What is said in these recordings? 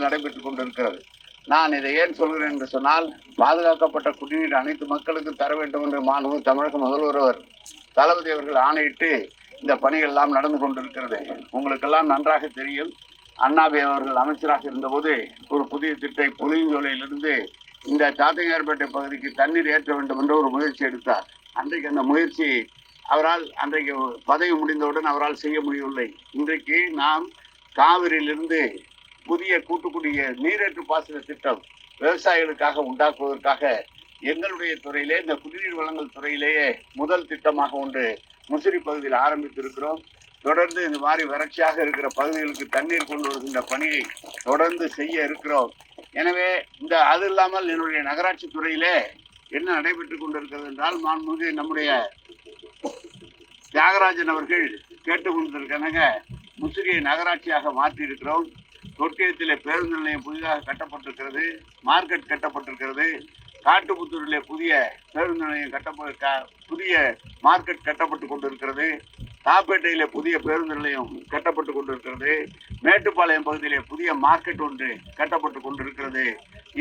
நடைபெற்றுக் கொண்டிருக்கிறது. நான் இதை ஏன் சொல்கிறேன் என்று சொன்னால், பாதுகாக்கப்பட்ட குடிநீர் அனைத்து மக்களுக்கும் தர வேண்டும் என்று மாண்புமிகு தமிழக முதல்வர் தளபதி அவர்கள் ஆணையிட்டு இந்த பணிகள் எல்லாம் நடந்து கொண்டிருக்கிறது. உங்களுக்கெல்லாம் நன்றாக தெரியும், அண்ணாபி அவர்கள் அமைச்சராக இருந்தபோது ஒரு புதிய திட்டத்தை புளியஞ்சோலையிலிருந்து இந்த சாத்தையார்பேட்டை பகுதிக்கு தண்ணீர் ஏற்ற வேண்டும் என்று ஒரு முயற்சி எடுத்தார். அன்றைக்கு அந்த முயற்சி அவரால் அன்றைக்கு பதவி முடிந்தவுடன் அவரால் செய்ய முடியவில்லை. இன்றைக்கு நாம் காவிரியிலிருந்து புதிய கூட்டுக்குடிய நீரேற்று பாசன திட்டம் விவசாயிகளுக்காக உண்டாக்குவதற்காக எங்களுடைய துறையிலே, இந்த குடிநீர் வழங்கல் துறையிலேயே முதல் திட்டமாக ஒன்று முசிறி பகுதியில் ஆரம்பித்திருக்கிறோம். தொடர்ந்து இந்த மாதிரி வறட்சியாக இருக்கிற பகுதிகளுக்கு தண்ணீர் கொண்டு வருகின்ற பணியை தொடர்ந்து செய்ய இருக்கிறோம். எனவே அது இல்லாமல் என்னுடைய நகராட்சி துறையிலே என்ன நடைபெற்றுக் கொண்டிருக்கிறது என்றால், மாண்புமிகு நம்முடைய தியாகராஜன் அவர்கள் கேட்டுக்கொண்டிருக்காங்க, முசிறியை நகராட்சியாக மாற்றி இருக்கிறோம். தொட்டியத்திலே பேருந்து நிலையம் புதிதாக கட்டப்பட்டிருக்கிறது, மார்க்கெட் கட்டப்பட்டிருக்கிறது, காட்டுப்புத்தூரிலே புதிய பேருந்து நிலையம் புதிய மார்க்கெட் கட்டப்பட்டு கொண்டிருக்கிறது, தாப்பேட்டையிலே புதிய பேருந்து நிலையம் கட்டப்பட்டு கொண்டிருக்கிறது, மேட்டுப்பாளையம் பகுதியிலே புதிய மார்க்கெட் ஒன்று கட்டப்பட்டு கொண்டிருக்கிறது.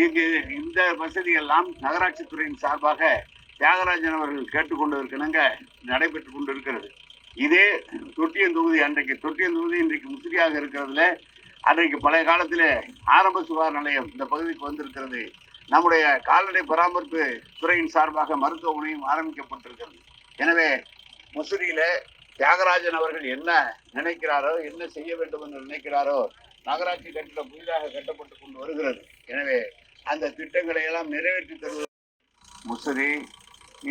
இங்கு இந்த வசதியெல்லாம் நகராட்சி துறையின் சார்பாக தியாகராஜன் அவர்கள் கேட்டுக்கொண்டிருக்கணுங்க நடைபெற்று கொண்டிருக்கிறது. இதே தொட்டியம் தொகுதி, அன்றைக்கு தொட்டியம் தொகுதி இன்றைக்கு முசிறியாக இருக்கிறதுல, அன்றைக்கு பழைய காலத்திலே ஆரம்ப சுகாதார நிலையம் இந்த பகுதிக்கு வந்திருக்கிறது. நம்முடைய கால்நடை பராமரிப்பு துறையின் சார்பாக மருத்துவமனையும் ஆரம்பிக்கப்பட்டிருக்கிறது. எனவே முசிறியில தியாகராஜன் அவர்கள் என்ன நினைக்கிறாரோ, என்ன செய்ய வேண்டும் என்று நினைக்கிறாரோ, நகராட்சி கட்டிடம் புதிதாக கட்டப்பட்டு கொண்டு வருகிறது. எனவே அந்த திட்டங்களை எல்லாம் நிறைவேற்றி தருவது முசிறி,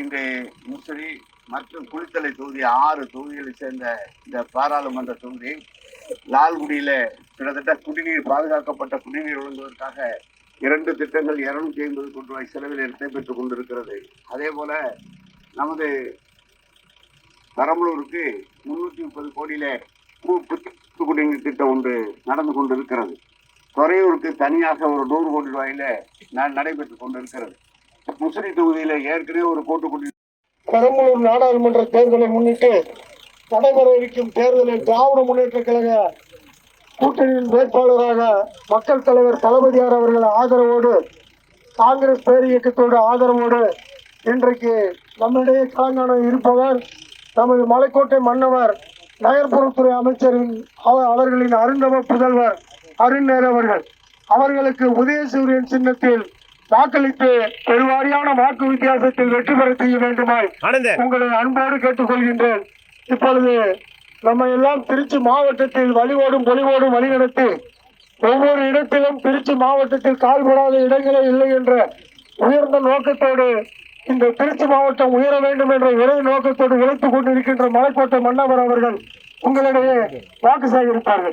இன்று முசிறி மற்றும் குளித்தலை தொகுதி 6 தொகுதிகளை சேர்ந்த இந்த பாராளுமன்ற தொகுதி, லால்குடியில கிட்டத்தட்ட குடிநீர் பாதுகாக்கப்பட்ட குடிநீர் வழங்குவதற்காக 2 திட்டங்கள் 250 கோடி ரூபாய் செலவில் நடைபெற்றுக் கொண்டிருக்கிறது. அதே போல நமது பெரம்பலூருக்கு 330 கோடியில குடிநீர் திட்டம் ஒன்று நடந்து கொண்டிருக்கிறது. துறையூருக்கு தனியாக ஒரு 100 கோடி ரூபாயில நடைபெற்றுக் கொண்டிருக்கிறது. முசிறி தொகுதியில ஏற்கனவே ஒரு கூட்டுக்குடி. பெரம்பலூர் நாடாளுமன்ற தேர்தலை முன்னிட்டு நடைபெற இருக்கும் தேர்தலில் திராவிட முன்னேற்ற கழக கூட்டணியின் வேட்பாளராக மக்கள் தலைவர் தளபதியார் அவர்கள் ஆதரவோடு, காங்கிரஸ் பேர் இயக்கத்தோடு ஆதரவோடு இன்றைக்கு நம்மிடையே களங்காண இருப்பவர் நமது மலைக்கோட்டை மன்னவர் நகர்ப்புறத்துறை அமைச்சரின் அவர்களின் அருந்தவ புதல்வர் அருண்நேர் அவர்கள். அவர்களுக்கு உதயசூரியன் சின்னத்தில் வாக்களித்து பெருவாரியான வாக்கு வித்தியாசத்தில் வெற்றி பெற செய்ய வேண்டுமாய் உங்களை அன்போடு கேட்டுக்கொள்கின்றேன். இப்பொழுது நம்ம எல்லாம் திருச்சி மாவட்டத்தில் வழிவோடும் பொலிவோடும் வழிநடத்தி ஒவ்வொரு இடத்திலும் திருச்சி மாவட்டத்தில் கால்படாத இடங்களே இல்லை என்ற உயர்ந்த நோக்கத்தோடு இந்த திருச்சி மாவட்டம் உயர வேண்டும் என்ற ஒரே நோக்கத்தோடு உழைத்துக் கொண்டிருக்கின்ற மலைக்கோட்டை மன்னவர் அவர்கள் உங்களிடையே வாக்கு சேகரிப்பார்கள்.